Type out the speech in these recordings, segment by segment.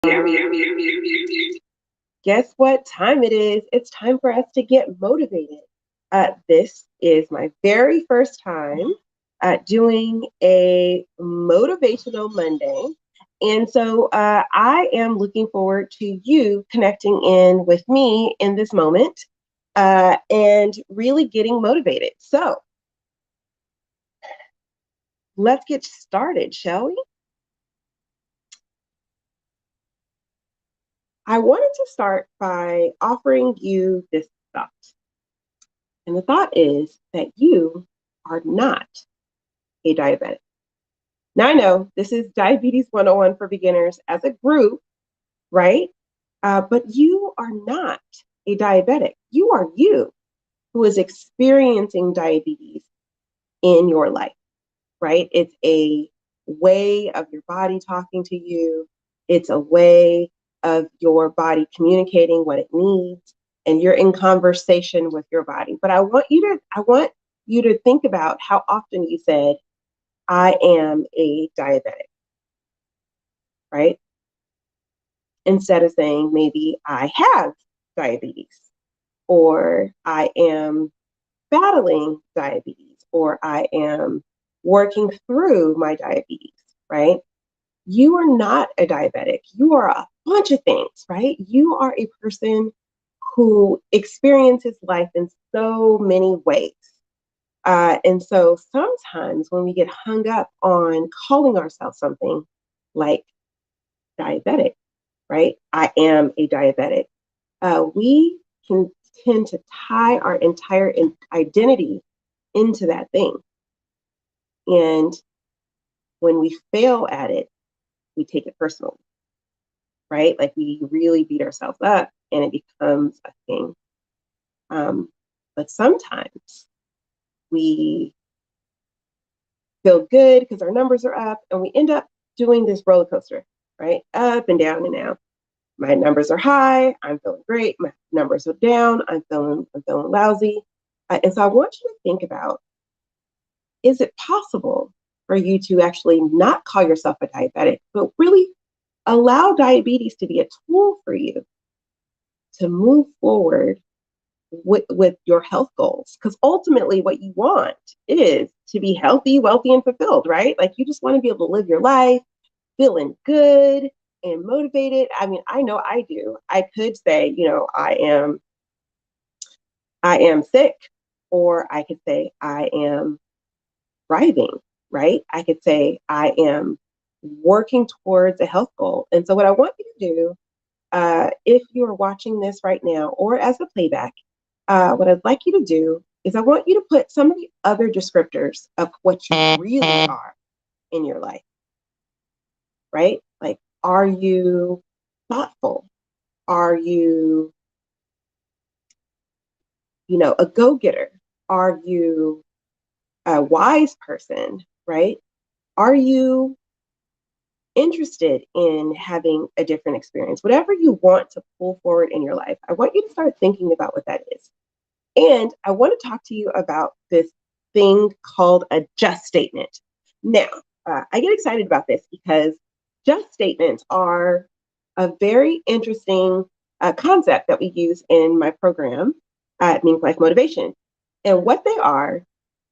Guess what time it is? It's time for us to get motivated. This is my very first time doing a motivational Monday. And so I am looking forward to you connecting in with me in this moment and really getting motivated. So let's get started, shall we? I wanted to start by offering you this thought. And the thought is that you are not a diabetic. Now, I know this is Diabetes 101 for beginners as a group, right? But you are not a diabetic. You are you who is experiencing diabetes in your life, right? It's a way of your body talking to you. It's a way of your body communicating what it needs, and you're in conversation with your body. But I want you to think about how often you said, I am a diabetic, right? Instead of saying maybe I have diabetes, or I am battling diabetes, or I am working through my diabetes, right? You are not a diabetic. You are a bunch of things, right? You are a person who experiences life in so many ways. And so sometimes when we get hung up on calling ourselves something like diabetic, right? I am a diabetic. We can tend to tie our entire identity into that thing. And when we fail at it, we take it personally, right? Like we really beat ourselves up and it becomes a thing. But sometimes we feel good because our numbers are up and we end up doing this roller coaster, right? Up and down and down. My numbers are high, I'm feeling great. My numbers are down, I'm feeling lousy. And so I want you to think about, is it possible for you to actually not call yourself a diabetic, but really allow diabetes to be a tool for you to move forward with your health goals? Because ultimately what you want is to be healthy, wealthy, and fulfilled, right? Like you just want to be able to live your life feeling good and motivated. I mean, I know I do. I could say, I am sick, or I could say I am thriving, right? I could say I am working towards a health goal. And so what I want you to do, if you're watching this right now or as a playback, what I'd like you to do is I want you to put some of the other descriptors of what you really are in your life, right? Like, are you thoughtful? Are you, a go-getter? Are you a wise person, right? Are you interested in having a different experience? Whatever you want to pull forward in your life, I want you to start thinking about what that is. And I want to talk to you about this thing called a just statement. Now, I get excited about this because just statements are a very interesting concept that we use in my program at Meaningful Life Motivation. And what they are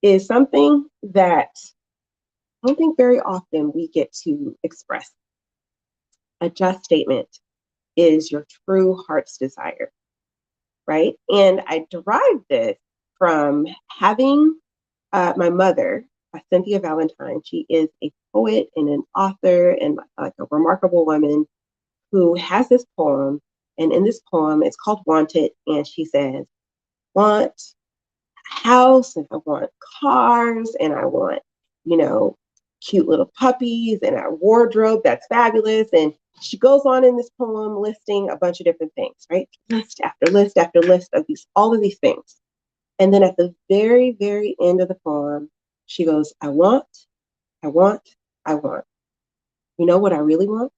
is something that I don't think very often we get to express. A just statement is your true heart's desire, right? And I derived this from having my mother, Cynthia Valentine. She is a poet and an author and like a remarkable woman who has this poem. And in this poem, it's called Wanted. And she says, want a house, and I want cars, and I want, cute little puppies and a wardrobe that's fabulous. And she goes on in this poem listing a bunch of different things, right? List after list after list of all of these things. And then at the very, very end of the poem, she goes, I want, I want, I want. You know what I really want?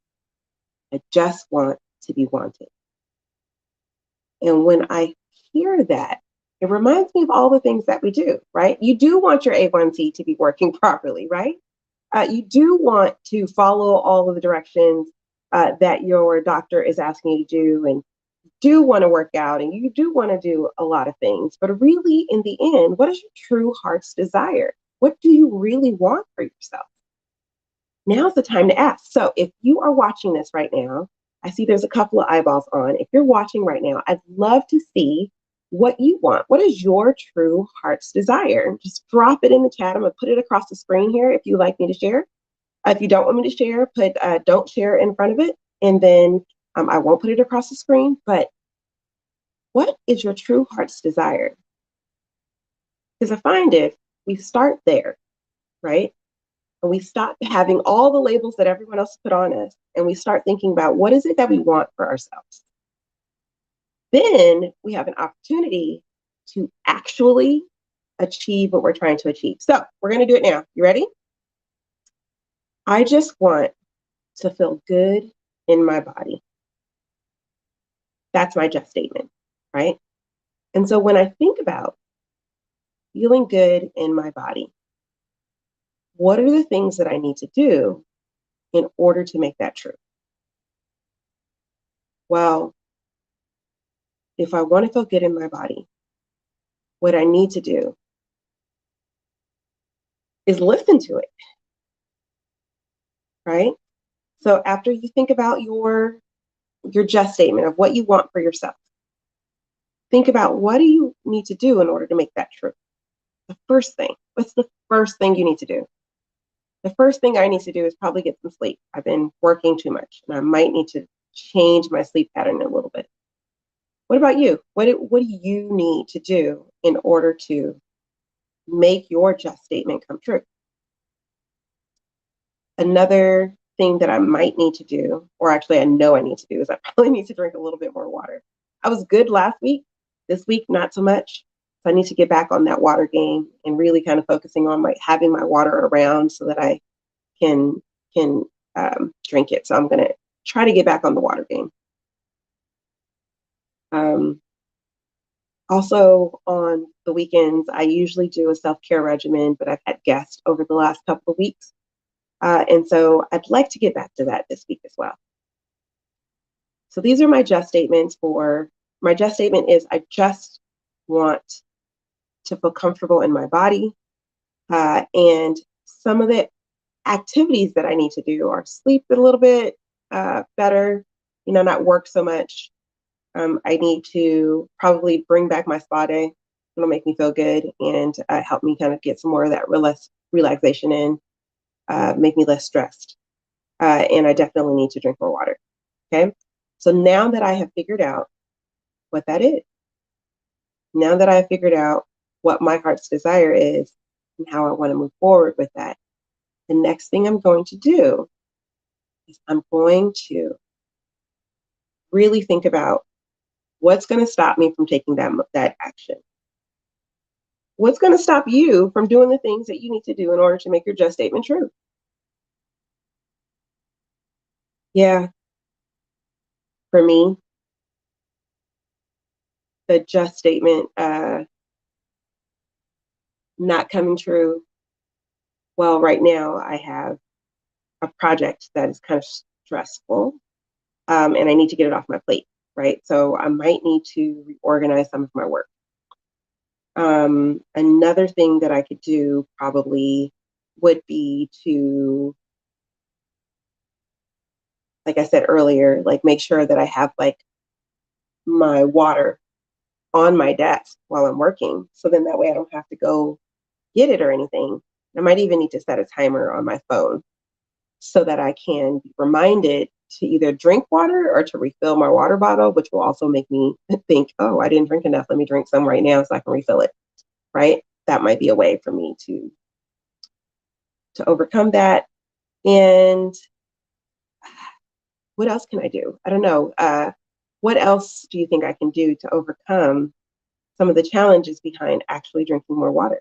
I just want to be wanted. And when I hear that, it reminds me of all the things that we do, right? You do want your A1C to be working properly, right? You do want to follow all of the directions that your doctor is asking you to do, and do want to work out and you do want to do a lot of things, but really in the end, what is your true heart's desire? What do you really want for yourself? Now's the time to ask. So if you are watching this right now, I see there's a couple of eyeballs on. If you're watching right now, I'd love to see what you want. What is your true heart's desire? Just drop it in the chat. I'm going to put it across the screen here if you'd like me to share. If you don't want me to share, put don't share in front of it. And then I won't put it across the screen. But what is your true heart's desire? Because I find if we start there, right? And we stop having all the labels that everyone else put on us, and we start thinking about what is it that we want for ourselves, then we have an opportunity to actually achieve what we're trying to achieve. So we're going to do it now. You ready? I just want to feel good in my body. That's my just statement, right? And so when I think about feeling good in my body, what are the things that I need to do in order to make that true? Well, if I want to feel good in my body, what I need to do is listen to it, right? So after you think about your just statement of what you want for yourself, think about what do you need to do in order to make that true? The first thing, what's the first thing you need to do? The first thing I need to do is probably get some sleep. I've been working too much and I might need to change my sleep pattern a little bit. What about you? What do you need to do in order to make your just statement come true? Another thing that I might need to do, or actually I know I need to do, is I probably need to drink a little bit more water. I was good last week. This week, not so much. So I need to get back on that water game and really kind of focusing on having my water around so that I can drink it. So I'm going to try to get back on the water game. Also on the weekends, I usually do a self-care regimen, but I've had guests over the last couple of weeks. And so I'd like to get back to that this week as well. So these are my just statements my just statement is I just want to feel comfortable in my body. And some of the activities that I need to do are sleep a little bit better, not work so much. I need to probably bring back my spa day. It'll make me feel good and help me kind of get some more of that relaxation in, make me less stressed. And I definitely need to drink more water. Okay. So now that I have figured out what that is, now that I have figured out what my heart's desire is and how I want to move forward with that, the next thing I'm going to do is I'm going to really think about what's going to stop me from taking that action. What's going to stop you from doing the things that you need to do in order to make your just statement true? Yeah, for me, the just statement not coming true. Well, right now I have a project that is kind of stressful, and I need to get it off my plate, right? So I might need to reorganize some of my work. Another thing that I could do probably would be to, like I said earlier, make sure that I have my water on my desk while I'm working. So then that way I don't have to go get it or anything. I might even need to set a timer on my phone so that I can be reminded to either drink water or to refill my water bottle, which will also make me think, oh, I didn't drink enough. Let me drink some right now so I can refill it, right? That might be a way for me to overcome that. And what else can I do? I don't know. What else do you think I can do to overcome some of the challenges behind actually drinking more water?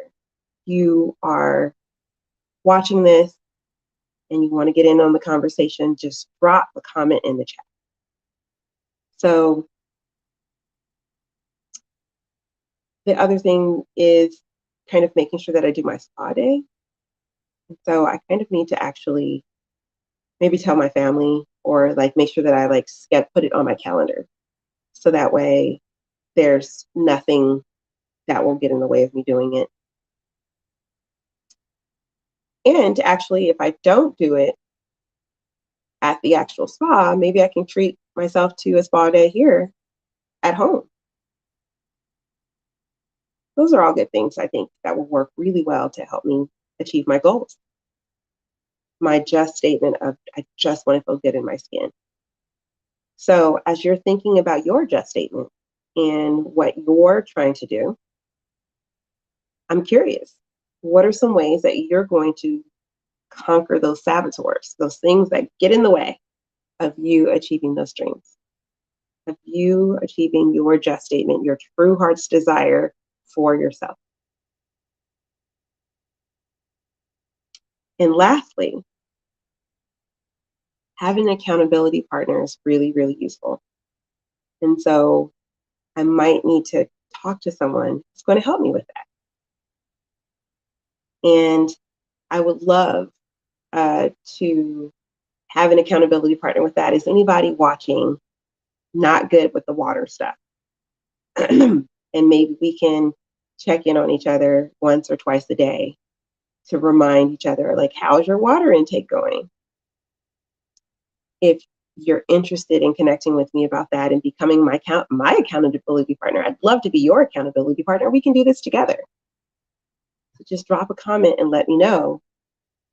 You are watching this and you want to get in on the conversation, just drop a comment in the chat. So the other thing is kind of making sure that I do my spa day. So I kind of need to actually maybe tell my family or like make sure that I like put it on my calendar. So that way there's nothing that will get in the way of me doing it. And actually, if I don't do it at the actual spa, maybe I can treat myself to a spa day here at home. Those are all good things I think that will work really well to help me achieve my goals. My just statement of, I just want to feel good in my skin. So as you're thinking about your just statement and what you're trying to do, I'm curious, what are some ways that you're going to conquer those saboteurs, those things that get in the way of you achieving those dreams, of you achieving your just statement, your true heart's desire for yourself? And lastly, having an accountability partner is really, really useful. And so I might need to talk to someone who's going to help me with that. And I would love to have an accountability partner with that. Is anybody watching not good with the water stuff? And maybe we can check in on each other once or twice a day to remind each other, like, how's your water intake going? If you're interested in connecting with me about that and becoming my accountability partner, I'd love to be your accountability partner. We can do this together. So just drop a comment and let me know.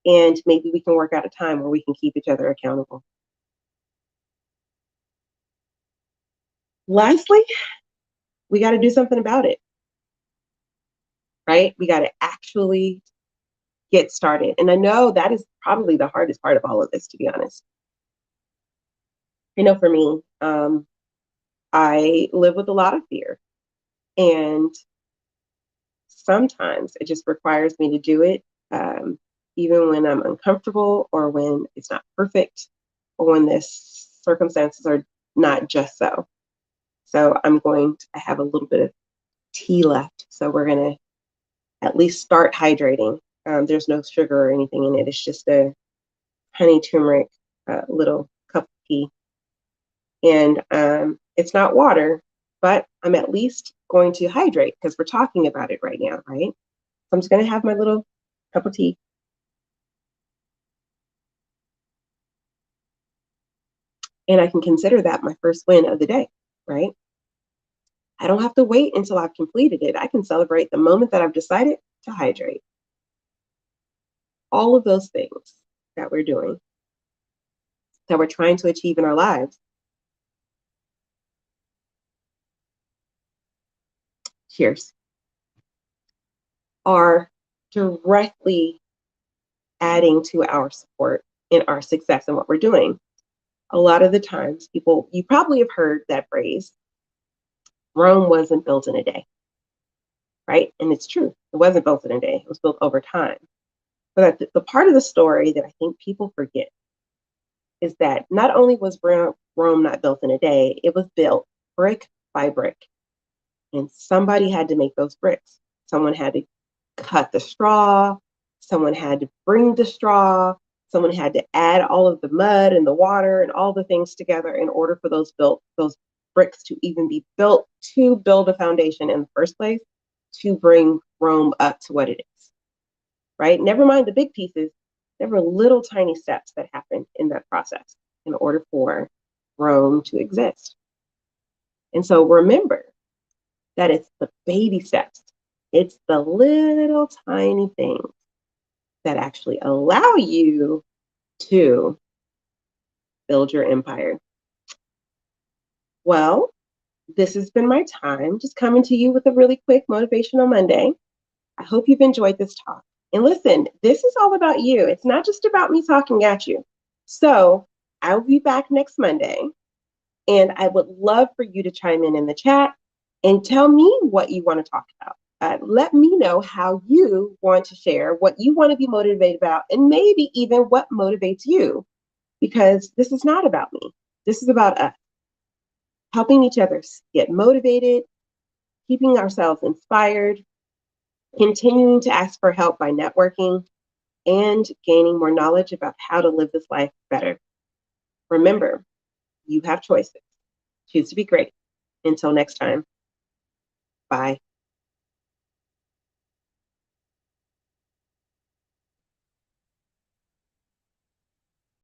And maybe we can work out a time where we can keep each other accountable. Lastly, we got to do something about it, right? We got to actually get started. And I know that is probably the hardest part of all of this, to be honest. I know for me, I live with a lot of fear. And sometimes it just requires me to do it, even when I'm uncomfortable or when it's not perfect or when the circumstances are not just so. So I have a little bit of tea left. So we're going to at least start hydrating. There's no sugar or anything in it. It's just a honey turmeric little cup of tea. And it's not water, but I'm at least going to hydrate because we're talking about it right now, right? So I'm just going to have my little cup of tea. And I can consider that my first win of the day, right? I don't have to wait until I've completed it. I can celebrate the moment that I've decided to hydrate. All of those things that we're doing, that we're trying to achieve in our lives. Cheers. Are directly adding to our support and our success in what we're doing. A lot of the times, you probably have heard that phrase, Rome wasn't built in a day, right? And it's true. It wasn't built in a day. It was built over time. But the part of the story that I think people forget is that not only was Rome not built in a day, it was built brick by brick. And somebody had to make those bricks. Someone had to cut the straw. Someone had to bring the straw. Someone had to add all of the mud and the water and all the things together in order for those bricks to even be built to build a foundation in the first place to bring Rome up to what it is, right? Never mind the big pieces. There were little tiny steps that happened in that process in order for Rome to exist. And so remember that it's the baby steps. It's the little tiny things that actually allow you to build your empire. Well, this has been my time, just coming to you with a really quick motivational Monday. I hope you've enjoyed this talk. And listen, this is all about you. It's not just about me talking at you. So I'll be back next Monday. And I would love for you to chime in the chat and tell me what you want to talk about. Let me know how you want to share, what you want to be motivated about, and maybe even what motivates you. Because this is not about me. This is about us. Helping each other get motivated, keeping ourselves inspired, continuing to ask for help by networking, and gaining more knowledge about how to live this life better. Remember, you have choices. Choose to be great. Until next time, bye.